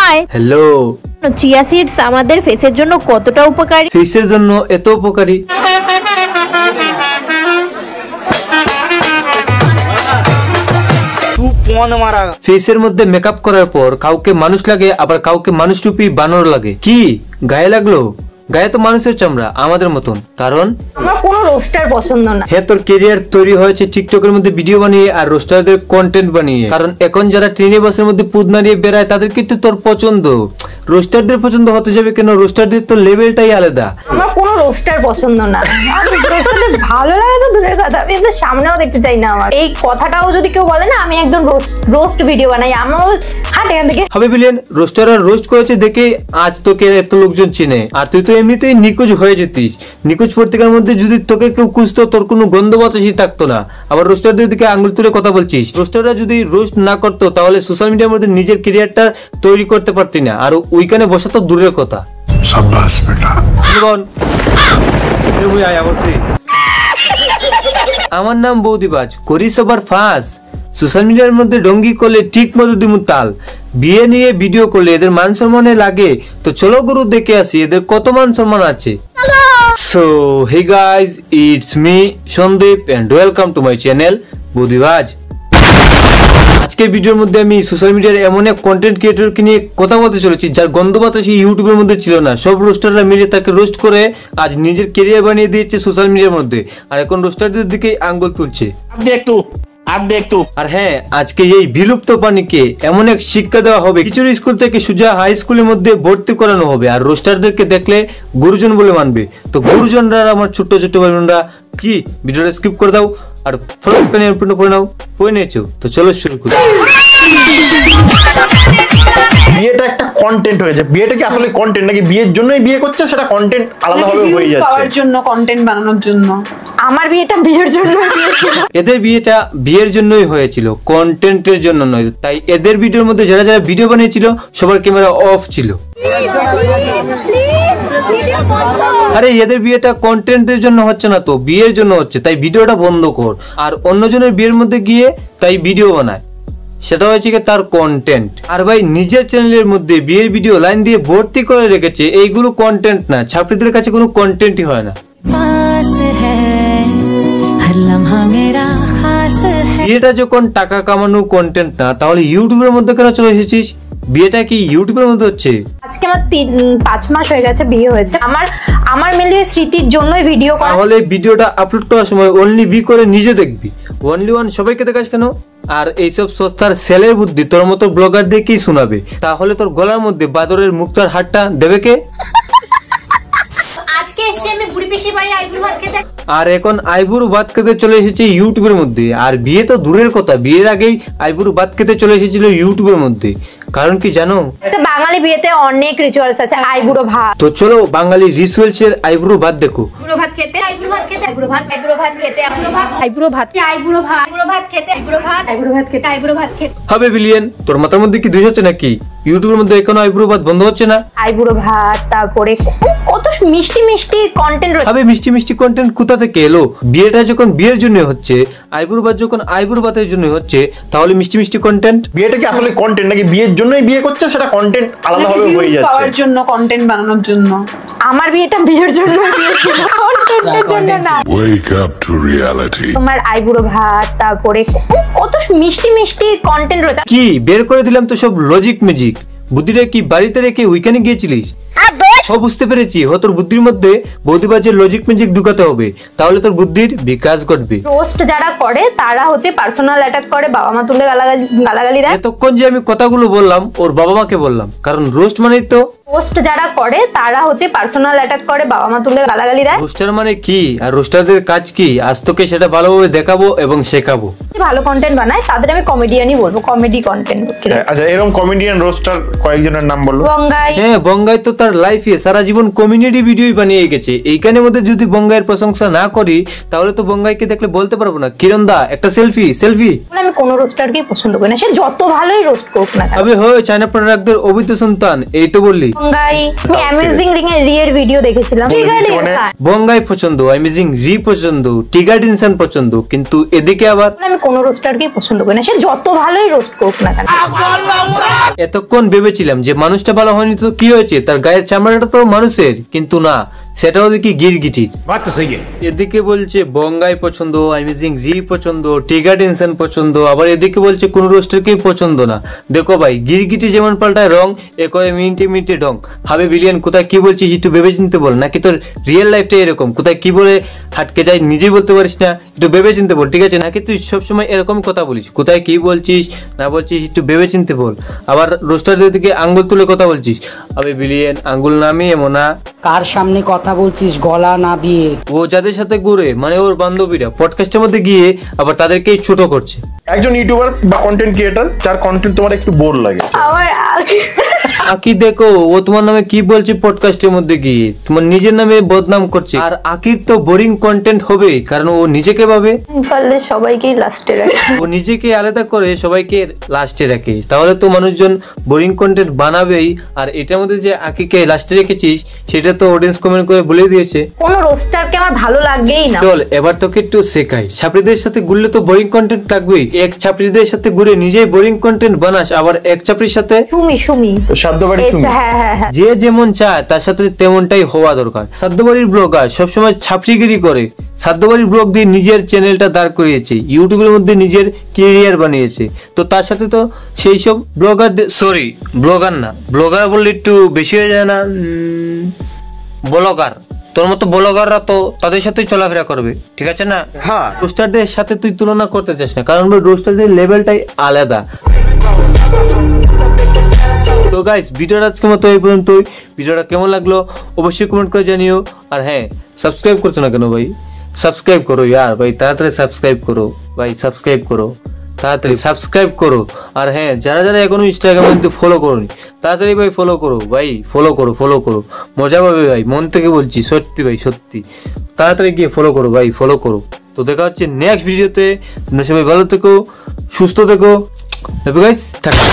Hi hello. Chia seeds আমাদের ফেসের জন্য কতটা উপকারী? ফেসের জন্য এত উপকারী। ফেসের মধ্যে মেকআপ করার পর কাউকে মানুষ লাগে, আবার কাউকে মানুষ রূপী বানর লাগে। কি গায়ে লাগলো? গায়ে তো মানুষের চামড়া আমাদের মতন। কারণ আমার কোনো রোস্টার পছন্দ না। হ্যাঁ, তোর কেরিয়ার তৈরি হয়েছে টিকটকের মধ্যে ভিডিও বানিয়ে আর রোস্টারদের কন্টেন্ট বানিয়ে। কারণ এখন যারা ট্রেনে বাসের মধ্যে পুদ নাড়িয়ে বেড়ায় তাদের কিন্তু তোর পছন্দ। রোস্টারদের পছন্দ হতে যাবে কেন? রোস্টারদের তো লেভেলটাই আলাদা। আমার কোনো রোস্টার পছন্দ না। রোস্টারদের ভালো লাগে তো দূরের কথা, আমি তো সামনেও দেখতে চাই না। আমার এই কথাটাও যদি কেউ বলে না আমি একদম রোস্ট ভিডিও বানাই, আমার হাট এখান থেকে। হবে বিলিয়ন, রোস্টাররা রোস্ট করেছে দেখে আজ তোকে এত লোকজন চিনে। আর তুই তো এমনিতেই নিখোঁজ হয়ে যেতিস। নিখোঁজ পত্রিকার মধ্যে যদি তোকে কেউ খুঁজতো তোর কোনো গন্ধ বাতাসই থাকতো না। আবার রোস্টারদের দিকে আঙুল তুলে কথা বলছিস। রোস্টাররা যদি রোস্ট না করতো তাহলে সোশ্যাল মিডিয়ার মধ্যে নিজের ক্যারিয়ারটা তৈরি করতে পারতি না। আর ওইখানে বসা তো দূরের কথা। আমার নাম বৌদিবাজ, করি সবার ফাঁস। সোশ্যাল মিডিয়ার মধ্যে ডঙ্গি করলে ঠিক মতো দিমু তাল। বিয়ে নিয়ে ভিডিও করলে এদের মান সম্মানে লাগে। তো চলো গুরু দেখে আসি এদের কত মান সম্মান আছে। So hey guys, it's me Sandip and welcome to my channel Boudibaj. আজকের ভিডিওর মধ্যে আমি সোশ্যাল মিডিয়ার এমন এক কন্টেন্ট ক্রিয়েটরকে নিয়ে কথা বলতে চলেছি যার গন্ধ বাতাসি ইউটিউবের মধ্যে ছিল না। সব রোস্টাররা মিলে তাকে রোস্ট করে আজ নিজের কেরিয়ার বানিয়ে দিয়েছে সোশ্যাল মিডিয়ার মধ্যে। আর এখন রোস্টারদের দিকেই আঙ্গুল তুলছে। আর হ্যাঁ, আজকে এই বিলুপ্ত প্রাণীকে এমন এক শিক্ষা দেওয়া হবে, খিচুড়ি স্কুল থেকে সুজা হাই স্কুলের মধ্যে ভর্তি করানো হবে। আর রোস্টারদেরকে দেখলে গুরুজন বলে মানবে। তো গুরুজনরা আমার ছোট্ট ছোট্ট ভাই বোনরা, কি ভিডিওটা স্কিপ করে দাও আর ফলো করে নাও। পড়ে নিয়েছো তো চলো শুরু করি। বিয়েটা একটা কন্টেন্ট হয়েছে। বিয়েটা কি আসলে কন্টেন্ট নাকি বিয়ের জন্যই বিয়ে করছে সেটা কন্টেন্ট আলাদাভাবে হয়ে যাচ্ছে? পাওয়ার জন্য, কন্টেন্ট বানানোর জন্য। আমার বিয়েটা বিয়ের জন্য হয়েছিল। এদের বিয়েটা বিয়ের জন্যই হয়েছিল, কন্টেন্টের জন্য নয়। তাই এদের ভিডিওর মধ্যে যারা যারা ভিডিও বানিয়েছিল সবার ক্যামেরা অফ ছিল। আরে এদের বিয়েটা কন্টেন্টের জন্য হচ্ছে না তো, বিয়ের জন্য হচ্ছে। তাই ভিডিওটা বন্ধ কর। আর অন্যজনের বিয়ের মধ্যে গিয়ে তাই ভিডিও বানায়, সেটা হয়েছে কি তার কন্টেন্ট। আর ভাই নিজের চ্যানেলের মধ্যে বিয়ের ভিডিও লাইন দিয়ে ভর্তি করে রেখেছে, এইগুলো কন্টেন্ট না। ছাত্রীদের কাছে কোনো কন্টেন্টই হয় না। বিয়েটা যখন টাকা কামানো কন্টেন্ট না, তাহলে ইউটিউবের মধ্যে কেন চলে এসেছিস? বিয়েটা কি ইউটিউবের মধ্যে হচ্ছে? আজকে আমার 5 মাস হয়ে গেছে বিয়ে হয়েছে। আমার মিলিয়ে স্মৃতির জন্যই ভিডিও করা। তাহলে ভিডিওটা আপলোড করার সময় অনলি ভি করে নিজে দেখবি, অনলি ওয়ান সবাইকে দেখাস কেন? আর এইসব সস্তার সেলের বুদ্ধি তোর মতো ব্লগার দিয়ে কি শোনাবে? তাহলে তোর গলার মধ্যে বাদরের মুক্তার হাটটা দেবে কে? আজকে এসে আমি বুড়ি পিসি বাড়ি আইবুড়ো ভাত খেতে। আর এখন আইবুড়ো ভাত খেতে চলে এসেছে ইউটিউবের মধ্যে। আর বিয়ে তো দূরের কথা, বিয়ের আগেই আইবুড়ো ভাত খেতে চলে এসেছিল ইউটিউবের মধ্যে। কারণ কি জানো? বাঙালি বিয়েতে অনেক রিচুয়ালস আছে। আইবুড়ো ভাত। তো চলো বাঙালি রিচুয়ালস এর আইবুড়ো ভাত দেখো। আইবুড়ো ভাত খেতে, আইবুড়ো ভাত খেতে, আইবুড়ো ভাত, আইবুড়ো ভাত খেতে, আইবুড়ো ভাত, আইবুড়ো ভাত, আইবুড়ো ভাত, আইবুড়ো ভাত খেতে, আইবুড়ো ভাত, আইবুড়ো ভাত খেতে, আইবুড়ো ভাত খেতে। হবে বিলিয়ন, তোর মাথার মধ্যে কি দুই হচ্ছে নাকি? ইউটিউবের মধ্যে এখনো আইবুড়ো ভাত বন্ধ হচ্ছে না? আইবুড়ো ভাত, তারপরে কত মিষ্টি মিষ্টি কন্টেন্ট। হবে মিষ্টি মিষ্টি কন্টেন্ট কোথা থেকে এলো? বিয়েটা যখন বিয়ের জন্য হচ্ছে, আইবুড়ো ভাত যখন আইবুড়ো ভাতের জন্য হচ্ছে, তাহলে মিষ্টি মিষ্টি কন্টেন্ট। বিয়েটা কি আসলে কন্টেন্ট নাকি বিয়ের জন্যই বিয়ে করছে সেটা কন্টেন্ট আলাদাভাবে হয়ে যাচ্ছে? পাওয়ার জন্য, কন্টেন্ট বানানোর জন্য। আমার বিয়েটা বিয়ের জন্য হয়েছিল, কন্টেন্টের জন্য না। Wake up to reality. তোমার আইবুড়ো ভাত, তারপরে কত মিষ্টি মিষ্টি কন্টেন্ট রয়েছে। কি বের করে দিলাম তো সব লজিক ম্যাজিক। বুদ্ধিটা কি বাড়িতে রেখে ওইখানে গিয়েছিলিস? সব বুঝতে পেরেছি। তোর বুদ্ধির মধ্যে বৌদিবাজের লজিক ম্যাজিক ঢুকাতে হবে, তাহলে তোর বুদ্ধির বিকাশ ঘটবে। রোস্ট যারা করে তারা হচ্ছে পার্সোনাল অ্যাটাক করে, বাবা মা তুলে গালাগালি দেয়। এতক্ষণ যে আমি কথাগুলো বললাম ওর বাবা মাকে বললাম, কারণ রোস্ট মানেই তো রোস্ট যারা করে তারা হচ্ছে পার্সোনাল অ্যাটাক করে, বাবা মা তুলে গালাগালি দেয়। রোস্টার মানে কি আর রোস্টারদের কাজ কি, আজ তোকে সেটা ভালোভাবে দেখাবো এবং শেখাবো। ভালো কন্টেন্ট বানায় তাদের আমি কমেডিয়ানই বলবো, কমেডি কন্টেন্ট। আচ্ছা, এরকম কমেডিয়ান রোস্টার কয়েকজনের নাম বলবো। বঙ্গাই। হ্যাঁ, বঙ্গাই তো তার লাইফে সারা জীবন কমিউনিটি ভিডিওই বানিয়ে গেছে। এইখানের মধ্যে যদি বঙ্গাইয়ের প্রশংসা না করি তাহলে তো বঙ্গাইকে দেখলে বলতে পারবো না কিরণ দা একটা সেলফি। আমি কোনো রোস্টারকেই পছন্দ করি না, সে যত ভালোই রোস্ট করুক না। তবে হয় চায়না প্রোডাক্টদের অবৈধ সন্তান, এই তো বললি। বঙ্গাই আমি অ্যামেজিং রিং এর রিয়ের ভিডিও দেখেছিলাম ট্রিগার্ড মানে- ইনসান বঙ্গাই পছন্দ, অ্যামেজিং রি পছন্দ, টিগার্ড ইনসান পছন্দ, কিন্তু এদিকে আবার আমি কোনো রোস্টারকেই পছন্দ করি না, সে যত ভালোই রোস্ট করুক না কেন। এতক্ষণ ভেবেছিলাম যে মানুষটা ভালো হয়নি তো কি হয়েছে, তার গায়ের চামড়াটা তো মানুষের, কিন্তু না, সেটাও দেখি গিরগিটির। এদিকে বলছে বঙ্গাই পছন্দ, অ্যামেজিং রি পছন্দ, টিগার্ড ইনসান পছন্দ, আবার এদিকে বলছে কোন রোস্টারকেই পছন্দ না। দেখো ভাই, গিরগিটি যেমন পাল্টায় রং, এ করে মিনিটে মিনিটে ঢং। হাবে বিলিয়ন কোথায় কি বলছিস একটু ভেবে চিনতে বল, নাকি তোর রিয়েল লাইফটা এরকম কোথায় কি বলে হাটকে যাই নিজেই বলতে পারিস না, একটু ভেবে চিনতে বল, ঠিক আছে? নাকি তুই সবসময় এরকম কথা বলিস, কোথায় কি বলছিস না বলছিস একটু ভেবে চিনতে বল। আবার রোস্টারদের দিকে আঙ্গুল তুলে কথা বলছিস, আবে বিলিয়ন আঙ্গুল নামিয়ে মোনা। কার সামনে কথা বলছিস, গলা নাবিয়ে? ও যাদের সাথে ঘুরে মানে ওর বান্ধবীরা পডকাস্টের মধ্যে গিয়ে আবার তাদেরকেই ছোট করছে। একজন ইউটিউবার বা কন্টেন্ট ক্রিয়েটর যার কন্টেন্ট তোমার একটু বোর লাগে, আমার আকি দেখো ও তোমার নামে কি বলছে পডকাস্টের মধ্যে গিয়ে, তোমার নিজের নামে বদনাম করছে। আর আকির তো বোরিং কন্টেন্ট হবে, কারণ ও নিজেকে ভাবে পারলে সবাইকেই লাস্টে রাখে। ও নিজেকে আলাদা করে সবাইকে লাস্টে রাখে, তাহলে তো মানুষজন বোরিং কন্টেন্ট বানাবেই। আর এটার মধ্যে যে আকিকে লাস্টে রেখেছিস সেটা তো অডিয়েন্স কমেন্ট করে বলে দিয়েছে। কোনো রোস্টারকে আমার ভালো লাগেই না। চল এবার তোকে একটু শেখাই, ছাত্রীদের সাথে ঘুরলে তো বোরিং কন্টেন্ট থাকবেই। এক ছাত্রীদের সাথে ঘুরে নিজেই বোরিং কন্টেন্ট বানাস, আবার এক ছাত্রীর সাথে সুমি সাধ্যবাড়ি শুনি। হ্যাঁ হ্যাঁ হ্যাঁ যে যেমন চায় তার সাথে তেমনটাই হওয়া দরকার। সাধ্যবাড়ির ব্লগার সবসময় ছাপড়িগিরি করে, সাধ্যবাড়ির ব্লগ দিয়ে নিজের চ্যানেলটা দাঁড় করিয়েছে, ইউটিউবের মধ্যে নিজের ক্যারিয়ার বানিয়েছে। তো তার সাথে তো সেই সব ব্লগার, সরি ব্লগার না, ব্লগার বললে একটু বেশি হয়ে যায় না, ব্লগার, তোর মতো ব্লগাররা তো তাদের সাথেই চলাফেরা করবে, ঠিক আছে না? রোস্টারদের সাথে তুই তুলনা করতে চাস না, কারণ রোস্টারদের লেভেলটাই আলাদা। তো গাইস, ভিডিওটা আজকের মতো এই পর্যন্তই। ভিডিওটা কেমন লাগলো অবশ্যই কমেন্ট করে জানিও। আর হ্যাঁ, সাবস্ক্রাইব করছো না কেন ভাই? সাবস্ক্রাইব করো ইয়ার ভাই, তাড়াতাড়ি সাবস্ক্রাইব করো ভাই, সাবস্ক্রাইব করো, তাড়াতাড়ি সাবস্ক্রাইব করো। আর হ্যাঁ, যারা যারা এখনো ইনস্টাগ্রামে কিন্তু ফলো করোনি, তাড়াতাড়ি ভাই ফলো করো ভাই, ফলো করো, ফলো করো, মজা পাবে ভাই, মন থেকে বলছি, সত্যি ভাই সত্যি, তাড়াতাড়ি গিয়ে ফলো করো ভাই, ফলো করো। তো দেখা হচ্ছে নেক্সট ভিডিওতে, তোমরা সবাই ভালো থেকো, সুস্থ থেকো, গাইস, টাটা।